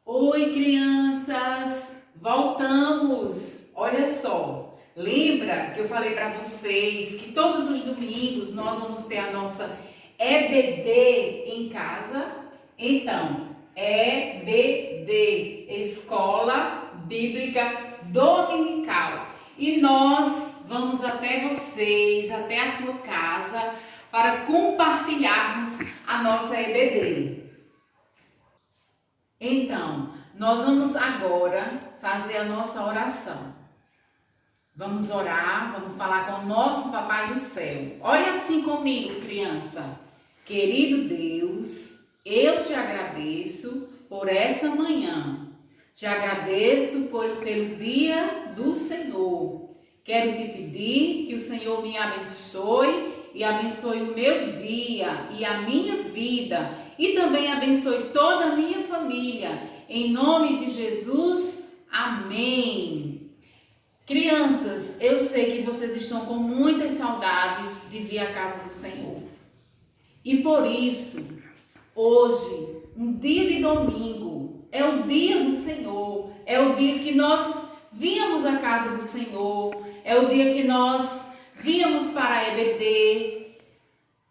Oi, crianças! Voltamos! Olha só, lembra que eu falei para vocês que todos os domingos nós vamos ter a nossa EBD em casa? Então, EBD, Escola Bíblica Dominical. E nós vamos até vocês, até a sua casa, para compartilharmos a nossa EBD. Então, nós vamos agora fazer a nossa oração. Vamos orar, vamos falar com o nosso Papai do Céu. Ore assim comigo, criança. Querido Deus, eu te agradeço por essa manhã. Te agradeço pelo dia do Senhor. Quero te pedir que o Senhor me abençoe e abençoe o meu dia e a minha vida e também abençoe toda a minha família. Em nome de Jesus, amém. Crianças, eu sei que vocês estão com muitas saudades de vir à casa do Senhor. E por isso, hoje, um dia de domingo, é o dia do Senhor, é o dia que nós víamos à casa do Senhor, é o dia que nós víamos para a EBD,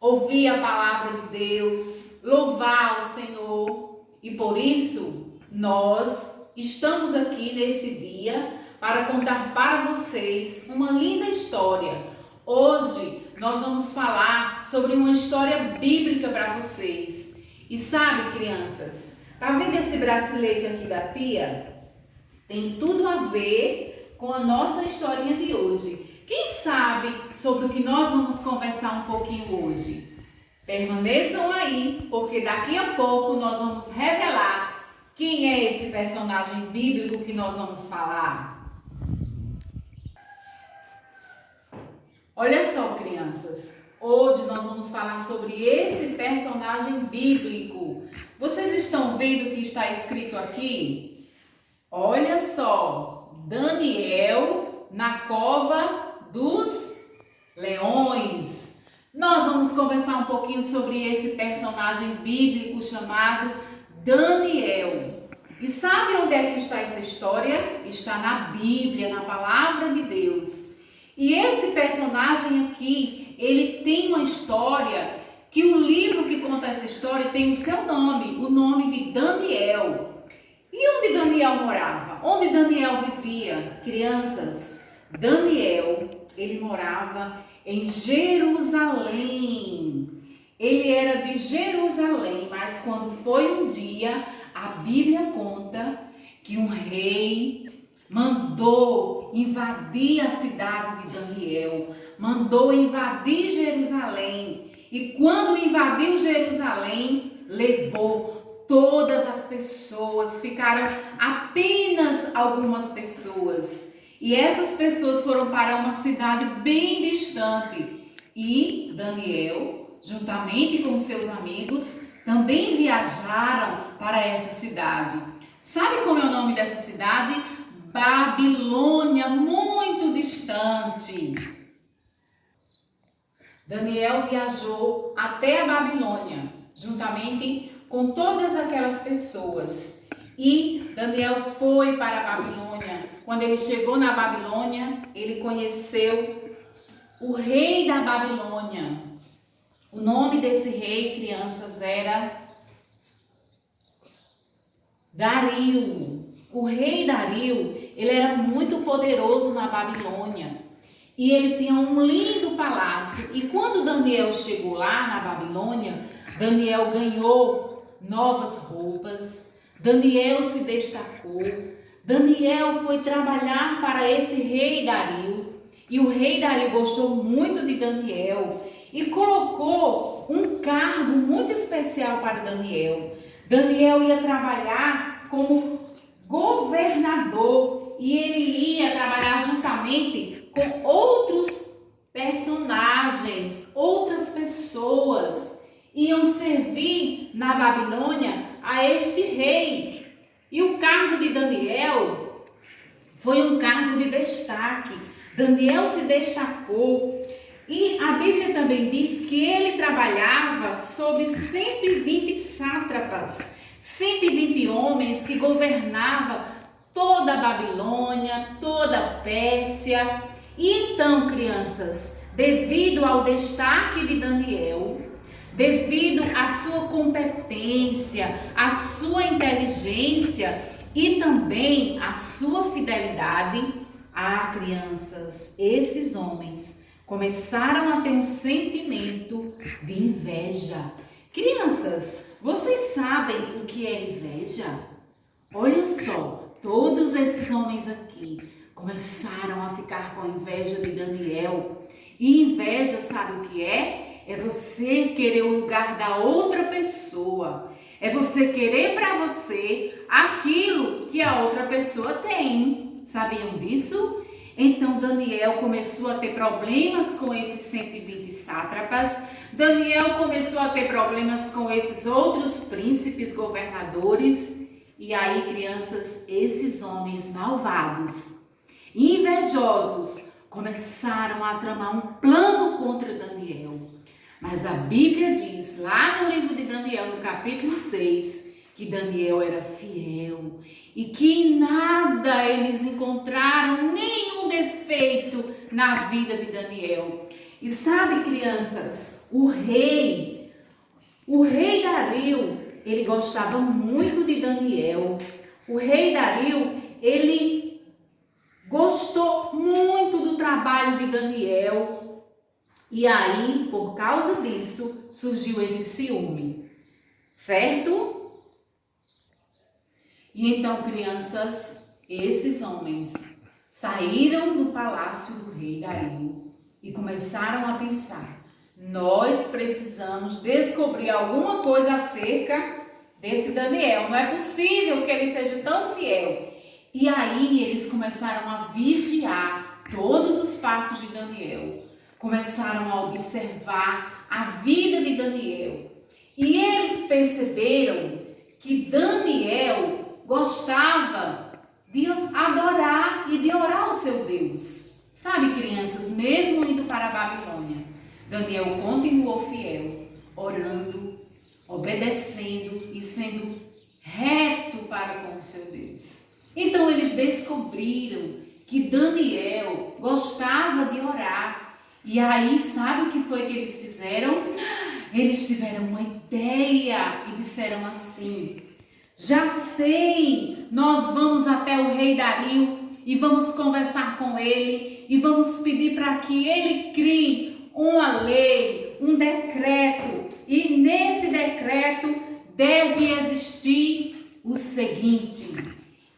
ouvir a palavra de Deus, louvar o Senhor. E por isso, nós estamos aqui nesse dia para contar para vocês uma linda história. Hoje, nós vamos falar sobre uma história bíblica para vocês. E sabe, crianças, tá vendo esse bracelete aqui da tia? Tem tudo a ver com a nossa historinha de hoje. Quem sabe sobre o que nós vamos conversar um pouquinho hoje? Permaneçam aí, porque daqui a pouco nós vamos revelar quem é esse personagem bíblico que nós vamos falar. Olha só, crianças, hoje nós vamos falar sobre esse personagem bíblico. Vocês estão vendo o que está escrito aqui? Olha só, Daniel na cova dos leões. Nós vamos conversar um pouquinho sobre esse personagem bíblico chamado Daniel. E sabe onde é que está essa história? Está na Bíblia, na palavra de Deus. E esse personagem aqui, ele tem uma história que o livro que conta essa história tem o seu nome, o nome de Daniel. E onde Daniel morava? Onde Daniel vivia? Crianças, Daniel, ele morava em Jerusalém. Ele era de Jerusalém, mas quando foi um dia, a Bíblia conta que um rei mandou invadir a cidade de Daniel, mandou invadir Jerusalém. E quando invadiu Jerusalém, levou todas as pessoas, ficaram apenas algumas pessoas. E essas pessoas foram para uma cidade bem distante. E Daniel, juntamente com seus amigos, também viajaram para essa cidade. Sabe como é o nome dessa cidade? Babilônia, muito distante. Daniel viajou até a Babilônia, juntamente com todas aquelas pessoas. E Daniel foi para a Babilônia. Quando ele chegou na Babilônia, ele conheceu o rei da Babilônia. O nome desse rei, crianças, era Dario. O rei Dario, ele era muito poderoso na Babilônia. E ele tinha um lindo palácio. E quando Daniel chegou lá na Babilônia, Daniel ganhou novas roupas. Daniel se destacou. Daniel foi trabalhar para esse rei Dario. E o rei Dario gostou muito de Daniel e colocou um cargo muito especial para Daniel. Daniel ia trabalhar como governador e ele ia trabalhar juntamente com outros personagens, outras pessoas iam servir na Babilônia a este rei. E o cargo de Daniel foi um cargo de destaque. Daniel se destacou. E a Bíblia também diz que ele trabalhava sobre 120 sátrapas, 120 homens que governavam toda a Babilônia, toda a Pérsia. E então, crianças, devido ao destaque de Daniel, devido à sua competência, à sua inteligência e também à sua fidelidade, crianças, esses homens começaram a ter um sentimento de inveja. Crianças, vocês sabem o que é inveja? Olha só, todos esses homens aqui começaram a ficar com inveja de Daniel. E inveja, sabe o que é? É você querer o lugar da outra pessoa. É você querer para você aquilo que a outra pessoa tem. Sabiam disso? Então Daniel começou a ter problemas com esses 120 sátrapas. Daniel começou a ter problemas com esses outros príncipes governadores. E aí, crianças, esses homens malvados, invejosos, começaram a tramar um plano contra Daniel. Mas a Bíblia diz, lá no livro de Daniel, no capítulo 6, que Daniel era fiel e que em nada eles encontraram nenhum defeito na vida de Daniel. E sabe, crianças, o rei Dario, ele gostava muito de Daniel. O rei Dario, ele gostou muito do trabalho de Daniel. E aí, por causa disso, surgiu esse ciúme, certo? E então, crianças, esses homens saíram do palácio do rei Dario e começaram a pensar: nós precisamos descobrir alguma coisa acerca desse Daniel. Não é possível que ele seja tão fiel. E aí eles começaram a vigiar todos os passos de Daniel. Começaram a observar a vida de Daniel. E eles perceberam que Daniel gostava de adorar e de orar ao seu Deus. Sabe, crianças, mesmo indo para a Babilônia, Daniel continuou fiel, orando, obedecendo e sendo reto para com o seu Deus. Então eles descobriram que Daniel gostava de orar. E aí, sabe o que foi que eles fizeram? Eles tiveram uma ideia e disseram assim: já sei, nós vamos até o rei Dario e vamos conversar com ele e vamos pedir para que ele crie uma lei, um decreto, e nesse decreto deve existir o seguinte.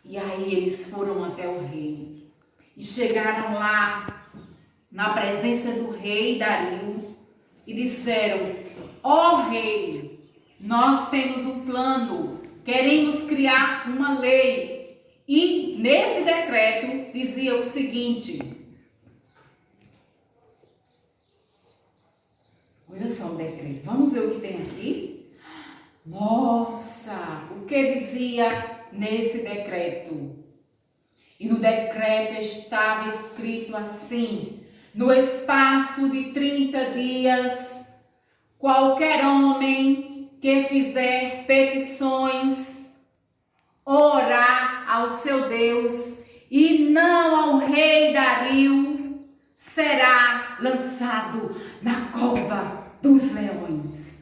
E aí eles foram até o rei e chegaram lá na presença do rei Dario e disseram: ó rei, nós temos um plano, queremos criar uma lei. E nesse decreto dizia o seguinte: olha só o decreto, vamos ver o que tem aqui? Nossa, o que dizia nesse decreto? E no decreto estava escrito assim: no espaço de 30 dias, qualquer homem que fizer petições, orar ao seu Deus e não ao rei Dario, será lançado na cova dos leões.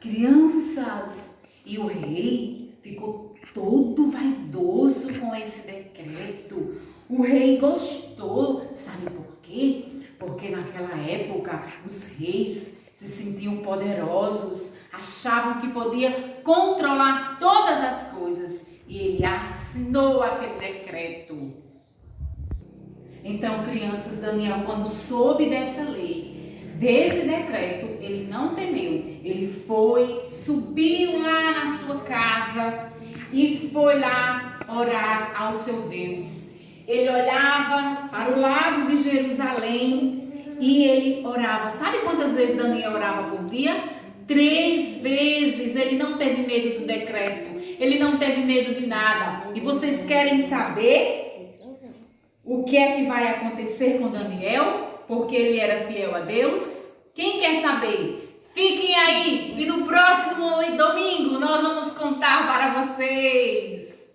Crianças, e o rei ficou todo vaidoso com esse decreto. O rei gostou, sabe por quê? Porque naquela época os reis se sentiam poderosos, achavam que podia controlar todas as coisas, e ele assinou aquele decreto. Então, crianças, Daniel, quando soube dessa lei, desse decreto, ele não temeu. Ele foi, subiu lá na sua casa e foi lá orar ao seu Deus. Ele olhava para o lado de Jerusalém e ele orava. Sabe quantas vezes Daniel orava por dia? 3 vezes. Ele não teve medo do decreto. Ele não teve medo de nada. E vocês querem saber o que é que vai acontecer com Daniel? Porque ele era fiel a Deus? Quem quer saber? Fiquem aí e no próximo domingo nós vamos contar para vocês.